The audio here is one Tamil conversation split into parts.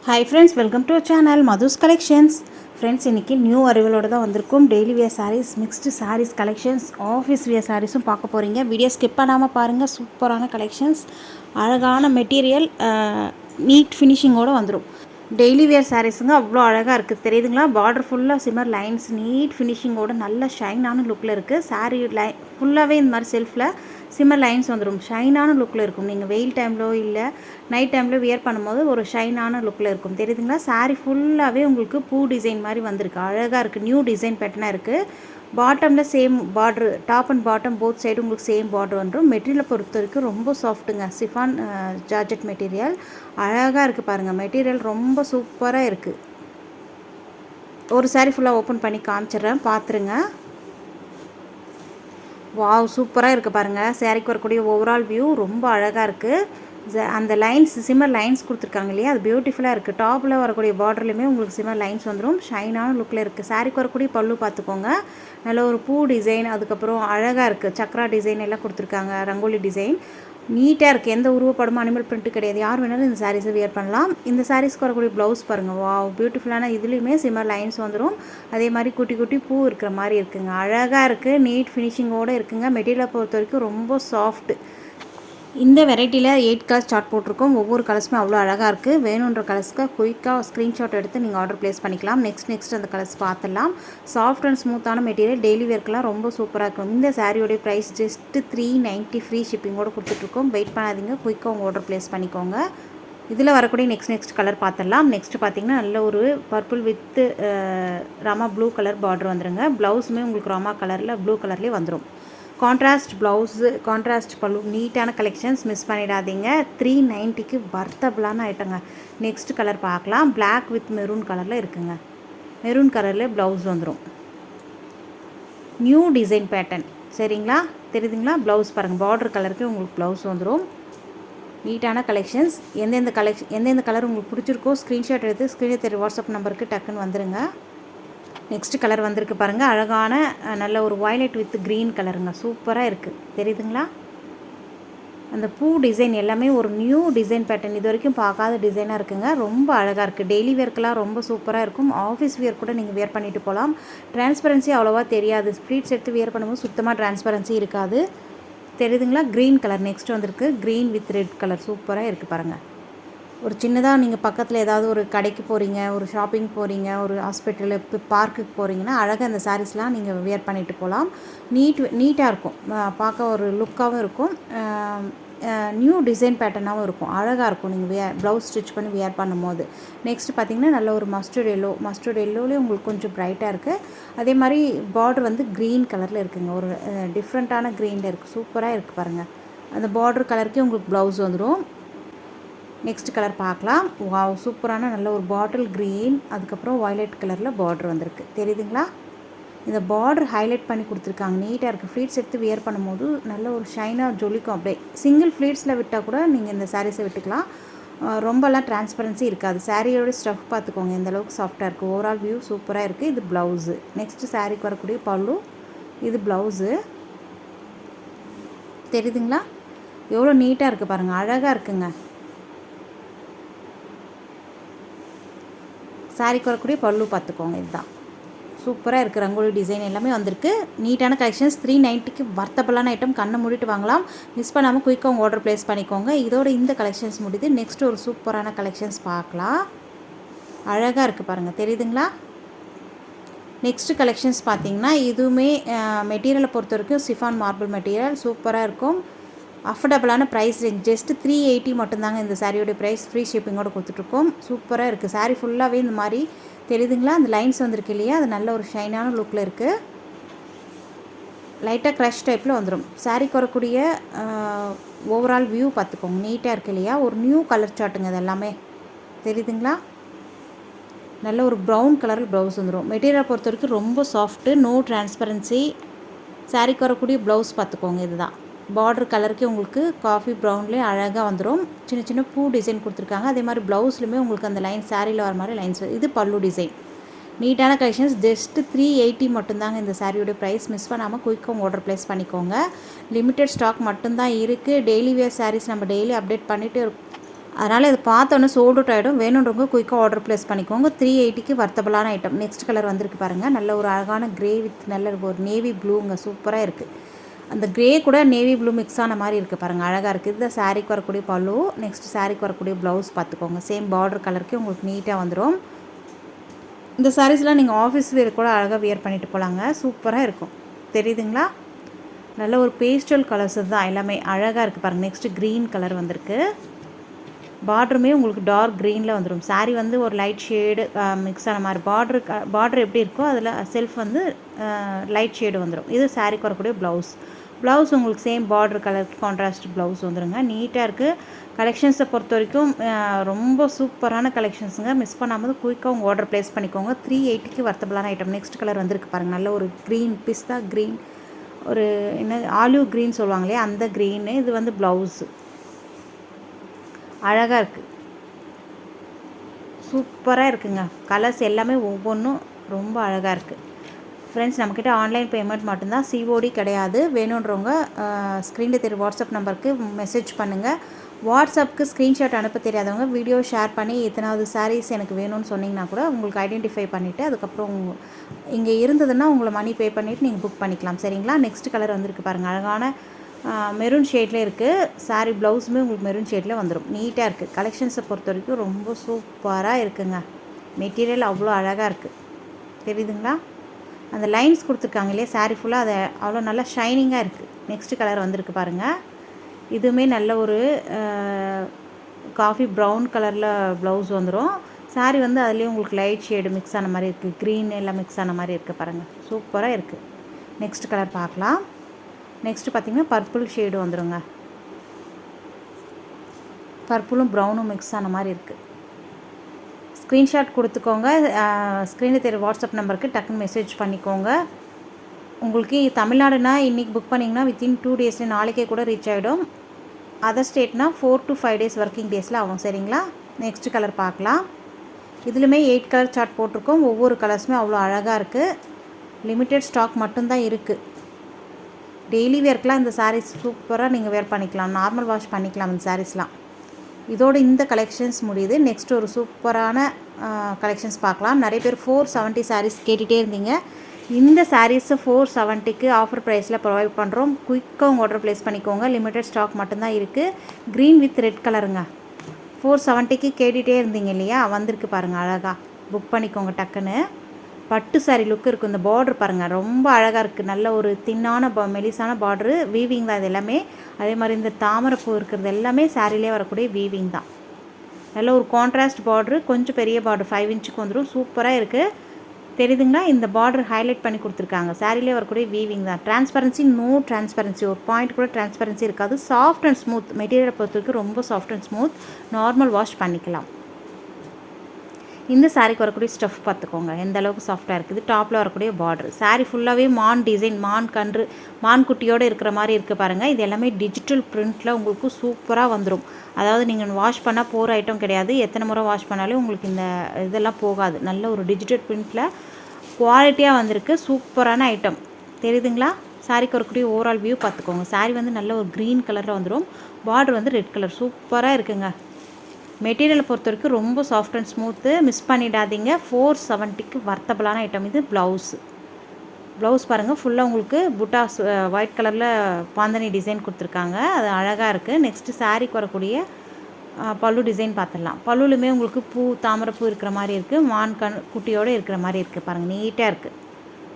Hi friends, welcome to channel Madhu's collections. Friends, இன்றைக்கி நியூ அரைவலோடு தான் வந்திருக்கும். Daily wear saris, mixed saris collections, office wear சாரீஸும் பார்க்க போகிறீங்க. வீடியோ ஸ்கிப் பண்ணாமல் பாருங்கள். சூப்பரான கலெக்ஷன்ஸ், அழகான மெட்டீரியல், நீட் ஃபினிஷிங்கோடு வந்துடும். டெய்லி வியர் சாரீஸுங்க அவ்வளோ அழகாக இருக்குது, தெரியுதுங்களா? பார்டர் ஃபுல்லாக சிம்மர் லைன்ஸ், நீட் ஃபினிஷிங்கோடு நல்ல ஷைனான லுக்கில் இருக்குது. சாரீ ஃபுல்லாகவே இந்த மாதிரி செல்ஃபில் சிம்மர் லைன்ஸ் வந்துடும். ஷைனான லுக்கில் இருக்கும். நீங்கள் வெயில் டைமிலோ இல்லை நைட் டைமில் வியர் பண்ணும்போது ஒரு ஷைனான லுக்கில் இருக்கும், தெரியுதுங்களா? சாரீ ஃபுல்லாகவே உங்களுக்கு பூ டிசைன் மாதிரி வந்திருக்கு. அழகாக இருக்குது. நியூ டிசைன் பேட்டர்னாக இருக்குது. பாட்டமில் same border, top and bottom both side உங்களுக்கு சேம் பார்டர் வந்துடும். மெட்டீரியலை பொறுத்த வரைக்கும் ரொம்ப சாஃப்ட்டுங்க. சிஃபான் ஜார்ஜெட் மெட்டீரியல் அழகாக இருக்குது பாருங்கள். மெட்டீரியல் ரொம்ப சூப்பராக இருக்குது. ஒரு சாரீ ஃபுல்லாக ஓப்பன் பண்ணி காமிச்சிட்றேன், பார்த்துருங்க. வாவ், சூப்பராக இருக்குது பாருங்கள். சாரீக்கு வரக்கூடிய ஓவரால் வியூ ரொம்ப அழகாக இருக்குது. அந்த லைன்ஸ், சிம்மர் லைன்ஸ் கொடுத்துருக்காங்க இல்லையா, அது பியூட்டிஃபுல்லாக இருக்குது. டாப்பில் வரக்கூடிய பார்டர்லையுமே உங்களுக்கு சிம்மர் லைன்ஸ் வந்துடும். ஷைனான லுக்கில் இருக்குது. சாரீக்கு வரக்கூடிய பல்லு பார்த்துக்கோங்க. நல்ல ஒரு பூ டிசைன், அதுக்கப்புறம் அழகாக இருக்குது. சக்ரா டிசைன் எல்லாம் கொடுத்துருக்காங்க. ரங்கோலி டிசைன் நீட்டாக இருக்குது. எந்த உருவப்படமும் அனிமல் பிரிண்ட்டு கிடையாது. யார் வேணாலும் இந்த சாரீஸை வியர் பண்ணலாம். இந்த சாரீஸ்க்கு வரக்கூடிய ப்ளவுஸ் பாருங்கள். வாவ், பியூட்டிஃபுல்லான இதுலேயுமே சிம்மர் லைன்ஸ் வந்துடும். அதே மாதிரி குட்டி குட்டி பூ இருக்கிற மாதிரி இருக்குங்க. அழகாக இருக்குது. நீட் ஃபினிஷிங்கோடு இருக்குங்க. மெட்டீரியலை பொறுத்த வரைக்கும் ரொம்ப சாஃப்ட்டு. இந்த வெரைட்டியில் 8 கலர்ஸ் சார்ட் போட்டிருக்கோம். ஒவ்வொரு கலர்ஸுமே அவ்வளோ அழகாக இருக்குது. வேணுன்ற கலர்ஸ்க்கு குயிக்காக ஸ்க்ரீன்ஷாட் எடுத்து நீங்கள் ஆர்டர் ப்ளேஸ் பண்ணிக்கலாம். நெக்ஸ்ட் அந்த கலர்ஸ் பார்த்துடலாம். சாஃப்ட் அண்ட் ஸ்மூத்தான மெட்டீரியல், டெய்லி வேர்க்கெலாம் ரொம்ப சூப்பராக இருக்கும். இந்த சாரியோடைய ப்ரைஸ் ஜஸ்ட்டு 390 ஃப்ரீ ஷிப்பிங்கோடு கொடுத்துட்ருக்கோம். வெயிட் பண்ணாதீங்க, குயிக்காக உங்கள் ஆர்டர் ப்ளேஸ் பண்ணிக்கோங்க. இதில் வரக்கூடிய நெக்ஸ்ட் கலர் பார்த்துடலாம். நெக்ஸ்ட்டு பார்த்திங்கன்னா நல்ல ஒரு purple with Rama blue colour border வந்துடுங்க. ப்ளவுஸுமே உங்களுக்கு ராமா கலரில் ப்ளூ கலர்லேயே வந்துடும். கான்ட்ராஸ்ட் ப்ளவுஸு, கான்ட்ராஸ்ட் பல்லு, நீட்டான கலெக்ஷன்ஸ், மிஸ் பண்ணிடாதீங்க. 390க்கு வர்த்தபிளான ஐட்டங்க. நெக்ஸ்ட் கலர் பார்க்கலாம். பிளாக் வித் மெரூன் கலரில் இருக்குங்க. மெரூன் கலரில் ப்ளவுஸ் வந்துடும். நியூ டிசைன் பேட்டர்ன், சரிங்களா? தெரியுதுங்களா? ப்ளவுஸ் பாருங்கள். பார்டர் கலருக்கு உங்களுக்கு ப்ளவுஸ் வந்துடும். நீட்டான கலெக்ஷன்ஸ். எந்தெந்த கலர் உங்களுக்கு பிடிச்சிருக்கோ ஸ்க்ரீன்ஷாட் எடுத்து ஸ்க்ரீனில் தெரிய வாட்ஸ்அப் நம்பருக்கு டக்குன்னு வந்துடுங்க. நெக்ஸ்ட் கலர் வந்திருக்கு பாருங்கள். அழகான நல்ல ஒரு வயலட் வித் க்ரீன் கலருங்க. சூப்பராக இருக்குது, தெரியுதுங்களா? அந்த பூ டிசைன் எல்லாமே ஒரு நியூ டிசைன் பேட்டர்ன், இது வரைக்கும் பார்க்காத டிசைனாக இருக்குங்க. ரொம்ப அழகாக இருக்குது. டெய்லி வேர்க்கெலாம் ரொம்ப சூப்பராக இருக்கும். ஆஃபீஸ் வியர் கூட நீங்கள் வியர் பண்ணிட்டு போகலாம். டிரான்ஸ்பரன்சி அவ்வளோவா தெரியாது. ஸ்ப்ளீட்ஸ் எடுத்து வியர் பண்ணும்போது சுத்தமாக டிரான்ஸ்பரன்சி இருக்காது, தெரியுதுங்களா? க்ரீன் கலர் நெக்ஸ்ட் வந்திருக்கு. க்ரீன் வித் ரெட் கலர் சூப்பராக இருக்குது பாருங்கள். ஒரு சின்னதாக நீங்கள் பக்கத்தில் ஏதாவது ஒரு கடைக்கு போகிறீங்க, ஒரு ஷாப்பிங் போகிறீங்க, ஒரு ஹாஸ்பிட்டலு, இப்போ பார்க்குக்கு போகிறீங்கன்னா அழகாக இந்த சாரீஸ்லாம் நீங்கள் வியர் பண்ணிட்டு போகலாம். நீட்டாக இருக்கும். பார்க்க ஒரு லுக்காகவும் இருக்கும். நியூ டிசைன் பேட்டர்னாகவும் இருக்கும். அழகாக இருக்கும் நீங்கள் ப்ளவுஸ் ஸ்டிச் பண்ணி வியர் பண்ணும்போது. நெக்ஸ்ட் பார்த்திங்கன்னா நல்ல ஒரு மஸ்டர்ட் எல்லோலேயும் உங்களுக்கு கொஞ்சம் ப்ரைட்டாக இருக்குது. அதே மாதிரி பார்டர் வந்து க்ரீன் கலரில் இருக்குங்க. ஒரு டிஃப்ரெண்ட்டான க்ரீனில் இருக்குது. சூப்பராக இருக்குது பாருங்கள். அந்த பார்டர் கலருக்கே உங்களுக்கு ப்ளவுஸ் வந்துடும். நெக்ஸ்ட் கலர் பார்க்கலாம். வாவ், சூப்பரான நல்ல ஒரு பாட்டில் க்ரீன், அதுக்கப்புறம் வயலட் கலரில் பார்டர் வந்திருக்கு, தெரியுதுங்களா? இந்த பார்டர் ஹைலைட் பண்ணி கொடுத்துருக்காங்க. நீட்டாக இருக்குது. ஃப்ளீட்ஸ் எடுத்து வியர் பண்ணும்போது நல்ல ஒரு ஷைனாக ஜொலிக்கும். அப்படியே சிங்கிள் ஃப்ளீட்ஸில் விட்டால் கூட நீங்கள் இந்த சாரீஸை விட்டுக்கலாம். ரொம்பலாம் டிரான்ஸ்பரன்சி இருக்காது. சாரியோட ஸ்டஃப் பார்த்துக்கோங்க எந்த அளவுக்கு சாஃப்டாக இருக்குது. ஓவரால் வியூ சூப்பராக இருக்குது. இது ப்ளவுஸு. நெக்ஸ்ட்டு சாரீக்கு வரக்கூடிய பல்லு, இது ப்ளவுஸு. தெரியுதுங்களா? எவ்வளோ நீட்டாக இருக்குது பாருங்கள். அழகாக இருக்குங்க. சாரீக்கு வரக்கூடிய பல்லு பார்த்துக்கோங்க. இதுதான் சூப்பராக இருக்குது. ரங்கோலி டிசைன் எல்லாமே வந்திருக்கு. நீட்டான கலெக்ஷன்ஸ். 390க்கு வர்த்தபிளான ஐட்டம். கண்ணை மூடிட்டு வாங்கலாம். மிஸ் பண்ணாமல் குயிக்காக உங்கள் ஆர்டர் ப்ளேஸ் பண்ணிக்கோங்க. இதோட இந்த கலெக்ஷன்ஸ் முடியுது. நெக்ஸ்ட் ஒரு சூப்பரான கலெக்ஷன்ஸ் பார்க்கலாம். அழகாக இருக்குது பாருங்கள், தெரியுதுங்களா? நெக்ஸ்ட் கலெக்ஷன்ஸ் பார்த்திங்கன்னா இதுவுமே மெட்டீரியலை பொறுத்த வரைக்கும் சிஃபான் மார்பிள் மெட்டீரியல் சூப்பராக இருக்கும். அஃபோர்டபுளான ப்ரைஸ் ரேஞ்ச். ஜஸ்ட்டு 380 மட்டும்தாங்க இந்த சாரியோடைய ப்ரைஸ். ஃப்ரீ ஷிப்பிங்கோடு கொடுத்துட்ருக்கோம். சூப்பராக இருக்குது. சாரீ ஃபுல்லாகவே இந்த மாதிரி தெரியுதுங்களா? அந்த லைன்ஸ் வந்திருக்கு இல்லையா, அது நல்ல ஒரு ஷைனான லுக்கில் இருக்குது. லைட்டாக க்ரஷ் டைப்பில் வந்துடும். சாரீக்கு வரக்கூடிய ஓவரால் வியூ பார்த்துக்கோங்க. நீட்டாக இருக்குது இல்லையா? ஒரு நியூ கலர் சார்ட்டுங்க இது எல்லாமே, தெரியுதுங்களா? நல்ல ஒரு ப்ரௌன் கலரில் ப்ளவுஸ் வந்துடும். மெட்டீரியலை பொறுத்த வரைக்கும் ரொம்ப சாஃப்ட்டு, நோ டிரான்ஸ்பரன்சி. சாரீக்கு வரக்கூடிய ப்ளவுஸ் பார்த்துக்கோங்க. இதுதான் பார்டர் கலருக்கே உங்களுக்கு காஃபி ப்ரௌன்லேயே அழகாக வந்துடும். சின்ன சின்ன பூ டிசைன் கொடுத்துருக்காங்க. அதே மாதிரி ப்ளவுஸ்லையுமே உங்களுக்கு அந்த லைன் சாரியில் வர மாதிரி லைன்ஸ். இது பல்லு டிசைன். நீட்டான கலெக்ஷன்ஸ். ஜஸ்ட்டு 380 மட்டும்தாங்க இந்த சாரியோடைய ப்ரைஸ். மிஸ் பண்ணாமல் குயிக்காக ஆர்டர் ப்ளேஸ் பண்ணிக்கோங்க. லிமிட்டட் ஸ்டாக் மட்டும்தான் இருக்குது. டெய்லி வேர் சாரீஸ் நம்ம டெய்லி அப்டேட் பண்ணிவிட்டு அதனால் இது பார்த்தோன்னே சோல்ட் அவுட் ஆகிடும். வேணுன்றவங்க குயிக்காக ஆர்டர் ப்ளேஸ் பண்ணிக்கோங்க. 380க்கு வர்த்தபலான ஐட்டம். நெக்ஸ்ட் கலர் வந்திருக்கு பாருங்கள். நல்ல ஒரு அழகான க்ரே வித் நல்ல ஒரு நேவி ப்ளூங்க, சூப்பராக இருக்குது. அந்த க்ரே கூட நேவி ப்ளூ மிக்ஸ் ஆன மாதிரி இருக்குது பாருங்கள், அழகாக இருக்குது. இது சாரீக்கு வரக்கூடிய பல்லு. நெக்ஸ்ட் சாரீக்கு வரக்கூடிய ப்ளவுஸ் பார்த்துக்கோங்க. சேம் பார்டர் கலருக்கு உங்களுக்கு நீட்டாக வந்துடும். இந்த சாரீஸ்லாம் நீங்கள் ஆஃபீஸ் வேர் கூட அழகாக வியர் பண்ணிட்டு போகலாங்க, சூப்பராக இருக்கும். தெரியுதுங்களா? நல்ல ஒரு பேஸ்டல் கலர்ஸ் தான் எல்லாமே, அழகாக இருக்குது பாருங்கள். நெக்ஸ்ட்டு க்ரீன் கலர் வந்திருக்கு. பார்டருமே உங்களுக்கு டார்க் க்ரீனில் வந்துடும். சாரீ வந்து ஒரு லைட் ஷேடு மிக்ஸ் ஆன மாதிரி பார்டர் எப்படி இருக்கோ அதில் செல்ஃப் வந்து லைட் ஷேடு வந்துடும். இது சாரீக்கு வரக்கூடிய ப்ளவுஸ் உங்களுக்கு same border colour contrast blouse வந்துடுங்க. நீட்டாக இருக்குது. கலெக்ஷன்ஸை பொறுத்த வரைக்கும் ரொம்ப சூப்பரான கலெக்ஷன்ஸுங்க. மிஸ் பண்ணாமல் குயிக்காக உங்கள் ஆர்டர் ப்ளேஸ் பண்ணிக்கோங்க. 380க்கு வர்த்தபலான ஐட்டம். நெக்ஸ்ட் கலர் வந்திருக்கு பாருங்கள். நல்ல ஒரு க்ரீன் பிஸ்தா க்ரீன், ஒரு என்ன ஆலிவ் க்ரீன் சொல்லுவாங்க இல்லையா, அந்த க்ரீனு. இது வந்து ப்ளவுஸு அழகாக இருக்குது, சூப்பராக இருக்குங்க. கலர்ஸ் எல்லாமே ஒவ்வொன்றும் ரொம்ப அழகாக இருக்குது. ஃப்ரெண்ட்ஸ், நம்மக்கிட்ட ஆன்லைன் பேமெண்ட் மட்டும்தான், சிஓடி கிடையாது. வேணுன்றவங்க ஸ்க்ரீனில் தெரிய வாட்ஸ்அப் நம்பருக்கு மெசேஜ் பண்ணுங்கள். வாட்ஸ்அப்புக்கு ஸ்க்ரீன்ஷாட் அனுப்ப தெரியாதவங்க வீடியோ ஷேர் பண்ணி எத்தனாவது சாரீஸ் எனக்கு வேணும்னு சொன்னிங்கன்னா கூட உங்களுக்கு ஐடென்டிஃபை பண்ணிவிட்டு அதுக்கப்புறம் இங்கே இருந்ததுன்னா உங்களை மணி பே பண்ணிவிட்டு நீங்கள் புக் பண்ணிக்கலாம். சரிங்களா? நெக்ஸ்ட் கலர் வந்திருக்கு பாருங்கள். அழகான மெரூன் ஷேட்லேயே இருக்குது. சாரீ ப்ளவுஸுமே உங்களுக்கு மெரூன் ஷேடில் வந்துடும். நீட்டாக இருக்குது. கலெக்ஷன்ஸை பொறுத்த வரைக்கும் ரொம்ப சூப்பராக இருக்குங்க. மெட்டீரியல் அவ்வளோ அழகாக இருக்குது. தெரியுதுங்களா? அந்த லைன்ஸ் கொடுத்துருக்காங்க இல்லையா சாரீ ஃபுல்லாக, அதை அவ்வளோ நல்லா ஷைனிங்காக இருக்குது. நெக்ஸ்ட் கலர் வந்திருக்கு பாருங்கள். இதுவுமே நல்ல ஒரு காஃபி ப்ரௌன் கலரில் ப்ளவுஸ் வந்துடும். சாரீ வந்து அதுலேயும் உங்களுக்கு லைட் ஷேடு மிக்ஸ் ஆன மாதிரி இருக்குது. க்ரீன் எல்லாம் மிக்ஸ் ஆன மாதிரி இருக்குது பாருங்கள், சூப்பராக இருக்குது. நெக்ஸ்ட் கலர் பார்க்கலாம். நெக்ஸ்ட்டு பார்த்திங்கன்னா பர்பிள் ஷேடு வந்துடுங்க. பர்பிளும் ப்ரௌனும் மிக்ஸ் ஆன மாதிரி இருக்குது. ஸ்க்ரீன்ஷாட் கொடுத்துக்கோங்க. ஸ்க்ரீனில் தெரிய வாட்ஸ்அப் நம்பருக்கு டக்குன்னு மெசேஜ் பண்ணிக்கோங்க. உங்களுக்கு தமிழ்நாடுனா இன்றைக்கி புக் பண்ணிங்கன்னா வித்தின் 2 டேஸில் நாளைக்கே கூட ரீச் ஆகிடும். அதர் ஸ்டேட்னா 4 to 5 டேஸ் ஒர்க்கிங் டேஸில் ஆகும். சரிங்களா? நெக்ஸ்ட் கலர் பார்க்கலாம். இதுலையுமே 8 கலர் சார்ட் போட்டிருக்கோம். ஒவ்வொரு கலர்ஸுமே அவ்வளோ அழகாக இருக்குது. லிமிட்டெட் ஸ்டாக் மட்டும்தான் இருக்குது. டெய்லி வேர்க்கெலாம் இந்த சாரீஸ் சூப்பராக நீங்கள் வேர் பண்ணிக்கலாம். நார்மல் வாஷ் பண்ணிக்கலாம் இந்த சாரீஸ்லாம். இதோடு இந்த கலெக்ஷன்ஸ் முடியுது. நெக்ஸ்ட் ஒரு சூப்பரான கலெக்ஷன்ஸ் பார்க்கலாம். நிறைய பேர் 470 சாரீஸ் கேட்டுகிட்டே இருந்தீங்க. இந்த சாரீஸை 470க்கு ஆஃபர் ப்ரைஸில் ப்ரொவைட் பண்ணுறோம். குயிக்காக உங்கள் ஆர்டர் ப்ளேஸ் பண்ணிக்கோங்க. லிமிட்டட் ஸ்டாக் மட்டும்தான் இருக்குது. க்ரீன் வித் ரெட் கலருங்க. 470க்கு கேட்டுகிட்டே இருந்தீங்க இல்லையா, வந்திருக்கு பாருங்கள் அழகாக. புக் பண்ணிக்கோங்க டக்குன்னு. பட்டு சாரீ லுக்கு இருக்குது. இந்த பார்டர் பாருங்கள், ரொம்ப அழகாக இருக்குது. நல்ல ஒரு தின்னான மெலிசான பார்டரு. வீவிங் தான் இது எல்லாமே. அதே மாதிரி இந்த தாமரைப்பூ இருக்கிறது எல்லாமே சாரிலே வரக்கூடிய வீவிங் தான். நல்ல ஒரு கான்ட்ராஸ்ட் பார்டரு, கொஞ்சம் பெரிய பார்டர் 5 இன்ச்சுக்கு வந்துடும். சூப்பராக இருக்குது. தெரியுதுங்களா? இந்த பார்டர் ஹைலைட் பண்ணி கொடுத்துருக்காங்க. சாரிலே வரக்கூடிய வீவிங் தான். டிரான்ஸ்பரன்சி, நோ டிரான்ஸ்பரன்சி, ஒரு பாயிண்ட் கூட டிரான்ஸ்பரன்சி இருக்காது. Soft and smooth. மெட்டீரியலை பொறுத்த வரைக்கும் ரொம்ப soft and smooth. Normal wash பண்ணிக்கலாம். இந்த சாரீக்கு வரக்கூடிய ஸ்டஃப் பார்த்துக்கோங்க எந்த அளவுக்கு சாஃப்டாக இருக்குது. டாப்பில் வரக்கூடிய பார்டர். சாரீ ஃபுல்லாகவே மான் டிசைன், மான் குட்டியோடு இருக்கிற மாதிரி இருக்குது பாருங்கள். இது எல்லாமே டிஜிட்டல் பிரிண்ட்டில் உங்களுக்கு சூப்பராக வந்துடும். அதாவது நீங்கள் வாஷ் பண்ணால் போகிற ஐட்டம் கிடையாது. எத்தனை முறை வாஷ் பண்ணாலும் உங்களுக்கு இந்த இதெல்லாம் போகாது. நல்ல ஒரு டிஜிட்டல் பிரிண்ட்டில் குவாலிட்டியாக வந்திருக்கு. சூப்பரான ஐட்டம். தெரியுதுங்களா? சாரீக்கு வரக்கூடிய ஓவரால் வியூ பார்த்துக்கோங்க. சாரீ வந்து நல்ல ஒரு க்ரீன் கலரில் வந்துடும். பார்டர் வந்து ரெட் கலர். சூப்பராக இருக்குங்க. மெட்டீரியலை பொறுத்த வரைக்கும் ரொம்ப சாஃப்ட் அண்ட் ஸ்மூத்து. மிஸ் பண்ணிடாதீங்க. 470க்கு வர்த்தபலான ஐட்டம். இது ப்ளவுஸ் பாருங்கள். ஃபுல்லாக உங்களுக்கு புட்டாஸ் ஒயிட் கலரில் பாந்தனி டிசைன் கொடுத்துருக்காங்க. அது அழகாக இருக்குது. நெக்ஸ்ட்டு சாரீக்கு வரக்கூடிய பல்லு டிசைன் பார்த்துடலாம். பல்லுலுமே உங்களுக்கு தாமரைப்பூ இருக்கிற மாதிரி இருக்குது. குட்டியோடு இருக்கிற மாதிரி இருக்குது பாருங்கள், நீட்டாக இருக்குது.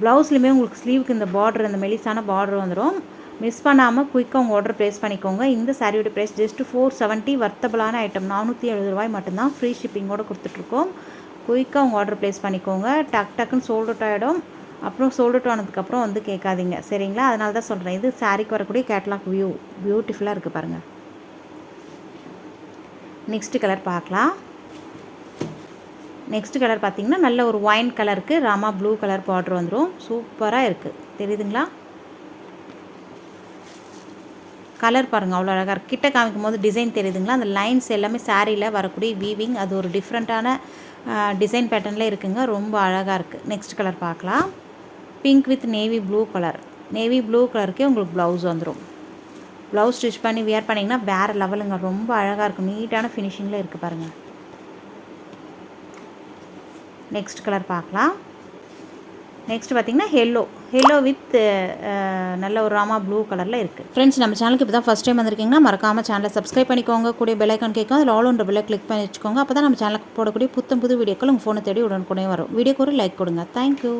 ப்ளவுஸ்லையுமே உங்களுக்கு ஸ்லீவுக்கு இந்த பார்டர், இந்த மெலிசான பார்டர் வந்துடும். மிஸ் பண்ணாமல் குயிக்காக உங்கள் ஆர்டர் ப்ளேஸ் பண்ணிக்கோங்க. இந்த சாரியோட ப்ரைஸ் ஜஸ்ட்டு 470. வர்த்தபலான ஐட்டம் 470 ரூபாய் மட்டும்தான். ஃப்ரீ ஷிப்பிங்கோடு கொடுத்துட்ருக்கோம். குயிக்காக உங்கள் ஆர்டர் ப்ளேஸ் பண்ணிக்கோங்க. டக்குன்னு சோல்ட் அவுட் ஆகிடும். அப்புறம் சோல்ட் அவுட் ஆனதுக்கப்புறம் வந்து கேட்காதீங்க. சரிங்களா? அதனால தான் சொல்கிறேன். இது சாரிக்கு வரக்கூடிய கேட்லாக் வியூ பியூட்டிஃபுல்லாக இருக்குது பாருங்கள். நெக்ஸ்ட் கலர் பார்க்கலாம். நெக்ஸ்ட் கலர் பார்த்திங்கன்னா நல்ல ஒரு ஒயின் கலருக்கு ராமா ப்ளூ கலர் பார்டர் வந்துடும். சூப்பராக இருக்குது. தெரியுதுங்களா? கலர் பாருங்கள், அவ்வளோ அழகாக இருக்குது. கிட்ட காமிக்கும் போது டிசைன் தெரியுதுங்களா? அந்த லைன்ஸ் எல்லாமே சாரியில் வரக்கூடிய வீவிங். அது ஒரு டிஃப்ரெண்ட்டான டிசைன் பேட்டர்னில் இருக்குங்க. ரொம்ப அழகாக இருக்குது. நெக்ஸ்ட் கலர் பார்க்கலாம். Pink with navy blue colour. Navy blue கலருக்கே உங்களுக்கு ப்ளவுஸ் வந்துடும். ப்ளவுஸ் ஸ்டிச் பண்ணி வியர் பண்ணிங்கன்னா வேறு லெவலுங்க. ரொம்ப அழகாக இருக்கும். நீட்டான ஃபினிஷிங்கில் இருக்குது பாருங்கள். நெக்ஸ்ட் கலர் பார்க்கலாம். நெக்ஸ்ட் பார்த்திங்கன்னா ஹெல்லோ வித் நல்ல ஒரு ராமா ப்ளூ கலரில் இருக்குது. ஃப்ரெண்ட்ஸ், நம்ம சேனலுக்கு இப்போ தான் ஃபஸ்ட் டைம் வந்திருக்கீங்கன்னா மறக்காமல் சேனலை சப்ஸ்கிரைப் பண்ணிக்கோங்க. கூடிய பெல் ஐக்கான் கேட்கும், அதில் ஆல் ஒன்ற பெல்லை கிளிக் பண்ணி வச்சுக்கோங்க. அப்போ தான் நம்ம சேனலுக்கு போடக்கூடிய புது வீடியோக்கள் உங்கள் ஃபோனை தேடி உடனுக்குடனே வரும். வீடியோக்கு ஒரு லைக் கொடுங்க. தேங்க்யூ.